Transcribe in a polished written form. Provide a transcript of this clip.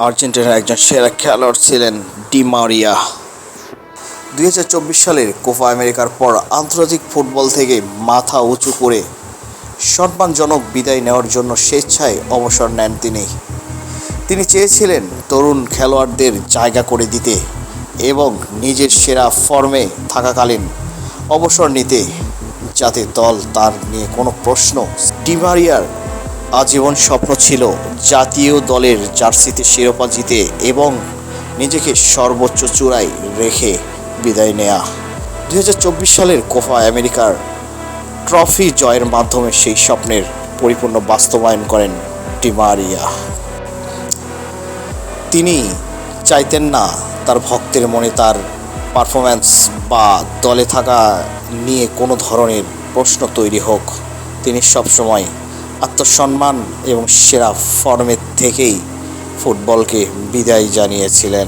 আর্জেন্টিনার একজন সেরা খেলোয়াড় ছিলেন ডি মারিয়া। 2024 সালের কোপা আমেরিকার পর আন্তর্জাতিক ফুটবল থেকে মাথা উঁচু করে সম্মানজনক বিদায় নেওয়ার জন্য স্বেচ্ছায় অবসর নেন তিনি চেয়েছিলেন তরুণ খেলোয়াড়দের জায়গা করে দিতে এবং নিজের সেরা ফর্মে থাকাকালীন অবসর নিতে, যাতে দল তার নিয়ে কোনো প্রশ্ন। ডি মারিয়ার আজীবন স্বপ্ন ছিল জাতীয় দলের জার্সিতে শিরোপা জিতে এবং নিজেকে সর্বোচ্চ চূড়ায় রেখে বিদায় নেয়া। 2024 সালের কোপা আমেরিকার ট্রফি জয়ের মাধ্যমে সেই স্বপ্নের পরিপূর্ণ বাস্তবায়ন করেন ডি মারিয়া। তিনি চাইতেন না তার ভক্তের মনে তার পারফরম্যান্স বা দলে থাকা নিয়ে কোনো ধরনের প্রশ্ন তৈরি হোক। তিনি সবসময় আত্মসম্মান এবং সেরা ফর্মের থেকেই ফুটবলকে বিদায় জানিয়েছিলেন।